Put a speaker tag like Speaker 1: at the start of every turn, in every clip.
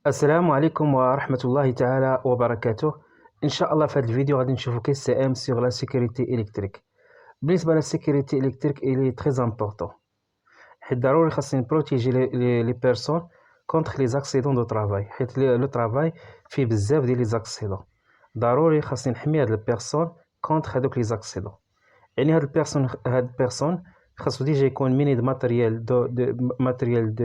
Speaker 1: السلام عليكم ورحمة الله تعالى وبركاته. إن شاء الله في هذا الفيديو غادي نشوفو كيس ام سيغ لا سيكوريتي إلكتريك. بالنسبة لا إلكتريك إلي تري امبورطون، حيت ضروري خاصني نبروتيجي لي بيرسون كونتخ لي زاكسيدون دو ترافاي، حيت لو ترافاي فيه بزاف ديال لي زاكسيدون. ضروري خاصني نحمي هاد البيرسون كونتخ هادوك لي زاكسيدون. يعني هاد البيرسون خاصو ديجا يكون ميني دو ماتريال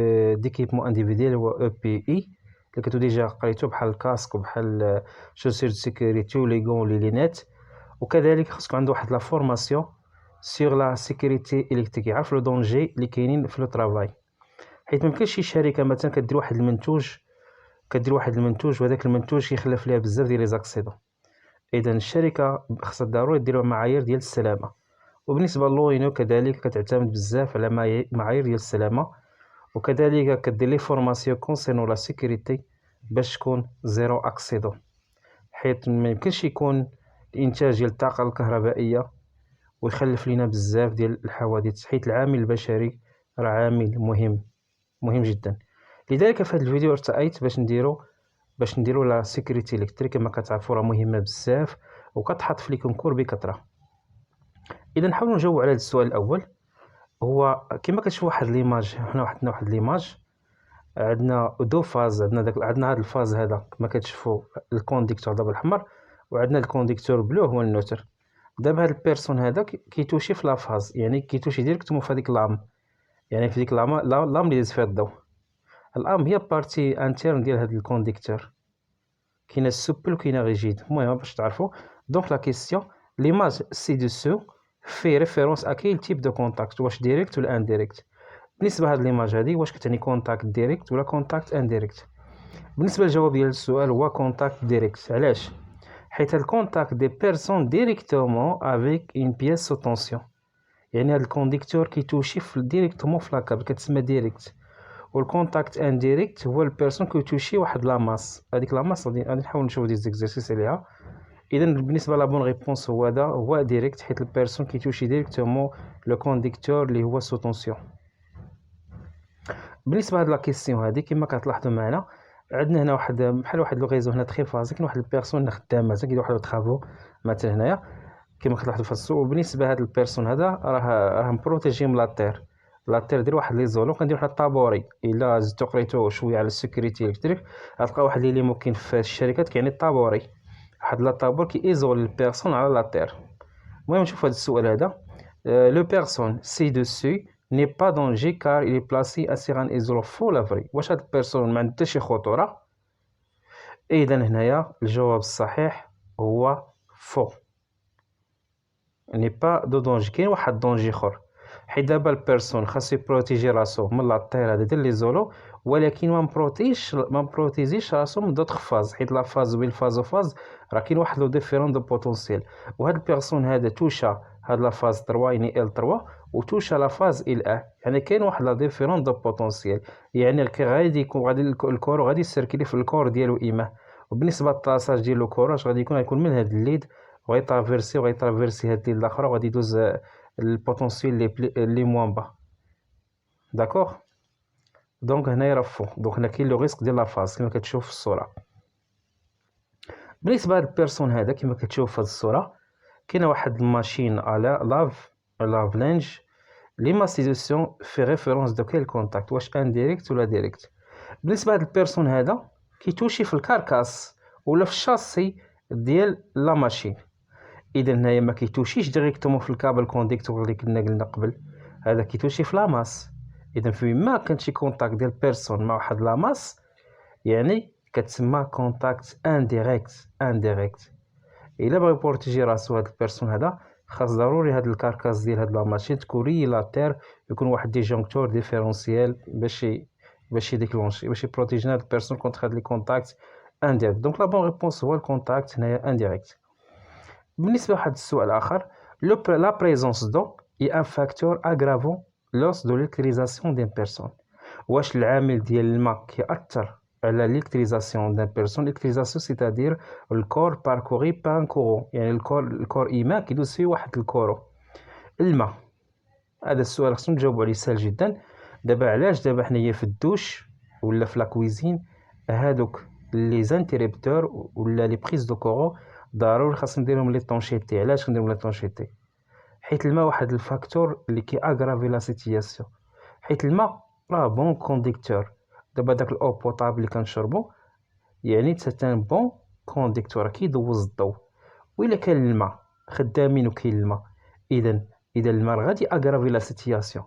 Speaker 1: ديكيبمون انديفيديال هو او بي اي اللي كنتو ديجا قريتو، بحال الكاسك وبحال شوسير دو سيكوريتي ولي غون ولي لينيت. وكذلك خاصكم عنده واحد لا فورماسيون سيغ لا سيكوريتي الكتريك، يعرف لو دونجي اللي كاينين في لو ترافاي. حيت ميمكنش شي شركه مثلا كدير واحد المنتوج وهذاك المنتوج كيخلف ليها بزاف ديال لي زاكسيدون. اذا الشركه خاصها ضروري دير معايير ديال السلامه، وبالنسبه للوينو كذلك كتعتمد بزاف على معايير ديال السلامه، وكذلك كدير لي فورماسيون كونسيرنو لا سيكوريتي باش تكون زيرو اكسيدون. حيت ما يمكنش يكون الانتاج ديال الطاقه الكهربائيه ويخلف لينا بزاف ديال الحوادث، حيت العامل البشري راه عامل مهم جدا. لذلك في هذا الفيديو ارتأيت باش نديرو لا سيكوريتي الكتريك. كما كتعرفوا راه مهمه بزاف وكتحط في لي كونكور بكثره. اذا نحاولوا نجاوب على هذا السؤال الاول. هو كما كتشوفوا واحد ليماج، حنا عندنا واحد ليماج، عندنا دو فاز، عندنا هذا الفاز هذا كما كتشوفوا الكونديكتور دابا الاحمر، وعندنا الكونديكتور بلو هو النوتر. دابا هاد البيرسون هذا كيتوشي في لافاز، يعني كيتوشي ديريكتومون في هذيك لام، يعني في ديك لام اللي دايز فيها الضوء. الام هي بارتي انترن ديال هاد الكونديكتور، كاينه سوبل وكاينه ريجيد. المهم باش تعرفوا، دونك لا كيسيون ليماج سي دوسو في ريفيرونس ا كاين تيب دو كونتاكت، واش ديريكت ولا انديريكت. بالنسبه لهاد ليماج هادي واش كتعني كونتاكت ديريكت ولا كونتاكت انديريكت؟ بالنسبه للجواب ديال السؤال هو كونتاكت ديريكت. علاش؟ حيت الكونتاكت دي بيرسون ديريكتومون افيك اون بييس سو طونسيون، يعني هاد الكونديكتور كيتوشي ديريكتومون في لاكابل كتسمى ديريكت. والكونتاكت انديريكت هو البيرسون كيتوشي واحد لاماس، هذيك لاماس غادي نحاول نشوف دي زيكزارسيس عليها. اذا بالنسبه لا بون ريبونس هو ديريكت، حيت البيرسون كيتوشي ديريكتومون لو كونديكتور اللي هو سو طونسيون. بالنسبه لهاد لا كيسيون هادي كما كتلاحظوا معنا، عندنا هنا بحال واحد لو ريزو هنا تري فازي، كاين واحد البيرسون خدام مثلا كيدير واحد الطرافو مثلا هنايا كما كتلاحظوا في السوق. وبالنسبه لهاد البيرسون هذا راه مبروتيجي من لا تير دير واحد لي زولو، كندير واحد الطابوري. الا زدتو قريتو شويه على السيكوريتي الكتريك غتلقى واحد لي ممكن في الشركات كيعني الطابوري، واحد لا طابور كي ايزول البيرسون على لا تير. المهم نشوف هذا السؤال هذا. لو بيرسون سي دوسو ني با دونجي كار إلي بلاسي اسير ان ايزولو فو لا فري. واش هاد البيرسون ما عندها حتى شي خطوره؟ اذا هنايا الجواب الصحيح هو فو، ني با دو دونجي. كاين واحد دونجي اخر، حيت دابا البيرسون خاصو يبروتيجي راسو من لا طير هذا ديال لي زولو، ولكن ما مبروتيزيش راسو من دوطخ فاز، حيت لا فاز بين فاز وفاز راه كاين واحد لو ديفيرون دو بوتونسييل. وهاد البيرسون هذا توشا هاد لا فاز 3 يعني ال 3 وتوشا لا فاز ال 1، يعني كاين واحد لا ديفيرون دو بوتونسييل، يعني غادي يكون غادي الكور غادي يسيركلي في الكور ديالو ايمه. وبالنسبه للطاساج ديال الكوراج غادي يكون من هاد الليد وغيترافيرسي هاد الليل الاخرى وغادي يدوز البوتونسييل لي موان با. داكوغ. دونك هنايا راه فو، دونك هنا كاين لو ريسك ديال لا فاز كما كتشوف في الصوره. بالنسبه لهاد البيرسون هذا كما كتشوف في هاد الصوره، كاينه واحد الماشين على لاف لينج لي ماسيزيسيون في ريفيرونس دو كاين الكونتاكت، واش انديريكت ولا ديريكت. بالنسبه لهاد البيرسون هذا كيتوشي في الكاركاس ولا في الشاسي ديال لا ماشين. اذا هنايا ما كيتوشيش ديريكتومون في الكابل كونديكتور اللي قلنا قبل، هذا كيتوشي في لاماس. اذا فيما كان شي كونتاكت ديال بيرسون مع واحد لاماس يعني كتسمى كونتاكت انديريكت. الا بغى يبورتيجي راسو هاد البيرسون هذا خاص ضروري هاد الكاركاس ديال هاد لاماشين تكون ريلاتير، يكون واحد ديجونكتور ديفيرونسيال باش يديكلونشي باش يبروتيجي هاد البيرسون كونتر هاد لي كونتاكت انديريكت. دونك لا بون ريبونس هو الكونتاكت هنايا انديريكت. بالنسبة لواحد السؤال آخر، لا بريزونس دو هي ان فاكتور اغرافون لوس دو ليكتريزاسيون دين بيرسون. واش العامل ديال الماء كيأثر على ليكتريزاسيون دين بيرسون؟ ليكتريزاسيون سيتادير الكور باركوري بان كورون، يعني الكور إيمان كيدوز فيه واحد الكورو الماء. هذا السؤال خصنا نجاوبو عليه سهل جدا. دابا علاش دابا حنايا في الدوش ولا في لاكويزين هادوك لي زانتيريبتور ولا لي بريز دو كورو ضروري خاص نديرهم ليطونشيتي. علاش نديرهم ليطونشيتي؟ حيت الماء واحد الفاكتور اللي كي اغرافي لا سيتياسيون، حيت الماء راه بون كونديكتور. دابا داك الاو بوطابل اللي كنشربو يعني سيتان بون كونديكتور كيدوز الضوء. وإلا كان الماء خدامين وكاين الماء، اذا الماء غادي اغرافي لا سيتياسيون.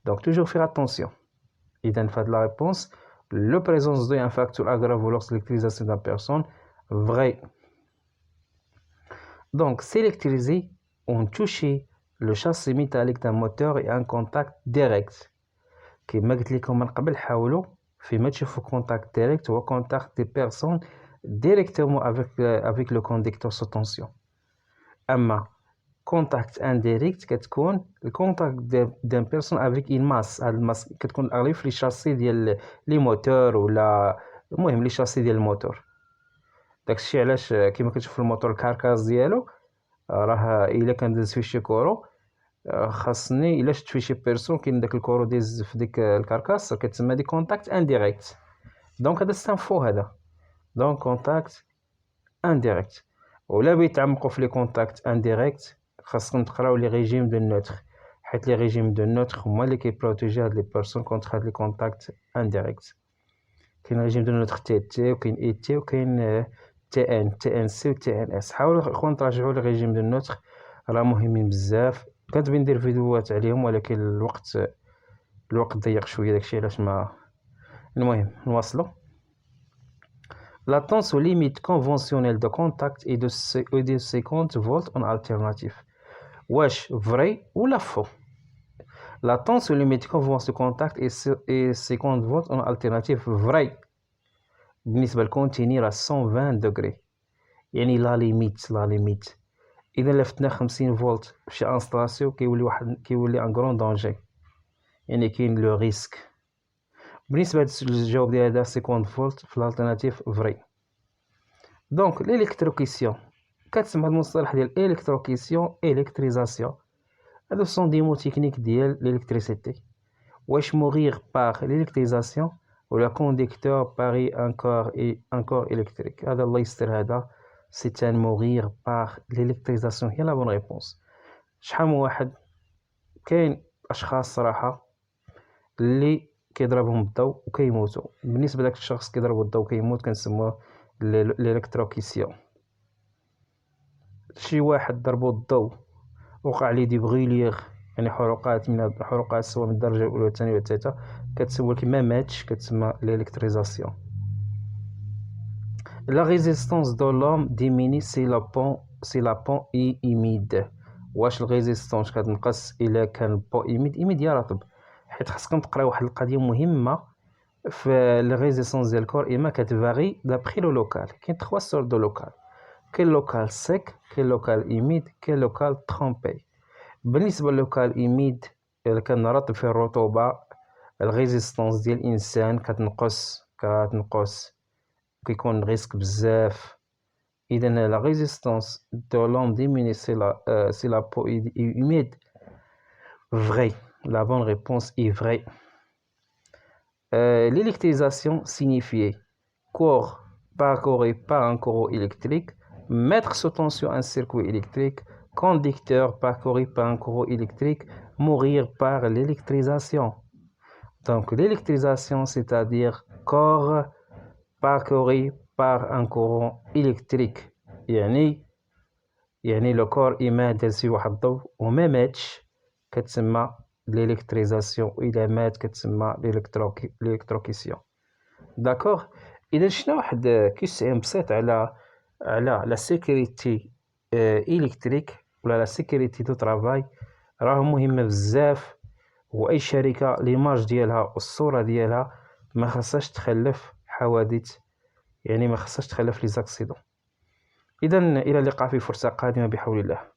Speaker 1: دونك توجور فيغ اتونسيون. اذا فهاد لا ريبونس لو بريزونس دو ان فاكتور اغرافو لوغس l'électrisation d'un personne vrai. Donc s'électriser on toucher le châssis métallique d'un moteur et un contact direct. كما قلت لكم من قبل، حاولوا فيما تشوفوا contact direct هو contact des personnes directement avec le conducteur sous tension. اما contact indirect كتكون الكونتاكت d'un personne avec une masse. هاد الماس كتكون اغلب في لي شاسي ديال لي موتور ولا المهم لي شاسي ديال الموتور. داكشي علاش كما كتشوف الموتور الكاركاز ديالو راه الا كان داز فيه شي كورو خاصني الا شفت فيه شي بيرسون كاين داك الكورو داز في ديك الكاركاس كتسمى دي كونتاكت انديريكت. دونك هذا ستانفو هذا دونك كونتاكت انديريكت. ولا بيتعمقوا في لي كونتاكت انديريكت خاصكم تقراو لي ريجيم دو نوتر، حيت لي ريجيم دو نوتر هما اللي كيبروتيجي هاد لي بيرسون كونتر هاد لي كونتاكت انديريكت. كاين ريجيم دو نوتر تي تي وكاين اي تي وكاين تي ان سي و تي ان اس. حاولوا اخوان تراجعوا لي ريجيم دو نوتر راه مهمين بزاف. كنت بندير فيديوهات عليهم ولكن الوقت ضيق شويه، داكشي علاش ما. المهم نواصلوا. La tension limite conventionnelle de contact est de 50 volts en alternatif. واش فري ولا فو؟ La tension limite conventionnelle de contact est 50 volts en alternatif فري بالنسبه للكونتيني راه 120 دوغري، يعني لا ليميت. اذا لفتنا 50 فولت في شي انستالاسيون كيولي ان غران دونجي، يعني كاين لو ريسك. بالنسبه للجواب ديال هذا 50 فولت في الالتيرناتيف فري. دونك ليليكتروكيسيون كتسمى هذا المصطلح ديال الكتروكيسيون الكتريزاسيون. هادو سون دي مو تكنيك ديال ليليكتريسيتي. واش موغير باغ ليليكتريزاسيون ولا كونديكتور باغي ان كور الكتريك. هذا الله يستر هذا سي ان موغير باغ ليليكتريزاسيون هي لا بون ريبونس. شحال من واحد كاين اشخاص صراحه اللي كيضربهم الضوء وكيموتوا. بالنسبه لذاك الشخص كيضربوا الضوء وكيموت كنسموه الالكتروكيسيون. شي واحد ضربوا الضوء وقع ليه دي بغيليغ، يعني حروقات من الحروقات سواء من الدرجه الاولى والثانيه والثالثه، كتسمى كما ماتش كتسمى الالكتريزاسيون. La résistance de l'homme diminue si la pont est humide. واش الريزيستونس كتنقص الا كان البو ايميد يا رطب؟ حيت خاصكم تقراو واحد القضيه مهمه في الريزيستونس ديال الكور. اما كتفاري دابخي لو لوكال. كاين 3 سور دو لوكال، كاين لوكال سيك، كاين لوكال ايميد، كاين لوكال ترومبي. بالنسبه للوكال ايميد الا كان رطب فيه الرطوبه الريزيستونس ديال الانسان كتنقص كيكون ريسك بزاف. اذا لا ريزيستونس دو لوم ديميني سي لا بو humide vrai. La bonne réponse est vraie. L'électrisation signifie corps parcouru par un courant électrique, mettre sous tension un circuit électrique, conducteur parcouru par un courant électrique, mourir par l'électrisation. Donc l'électrisation, c'est-à-dire corps parcouru par un courant électrique. يعني لو كور إما داز فيه واحد الضوء وما ماتش كتسمى الالكتريزاسيون، وإلا مات كتسمى الالكتروكيسيون. داكوغ. إذا شفنا واحد كيسيون بسيط على لا سيكوريتي إلكتريك ولا لا سيكوريتي دو طرافاي، راه مهمة بزاف. وأي شركة ليماج ديالها والصورة ديالها ما خاصهاش تخلف حوادث، يعني ما خاصهاش تخلف لي زاكسيدون. إذا إلى اللقاء في فرصة قادمة بحول الله.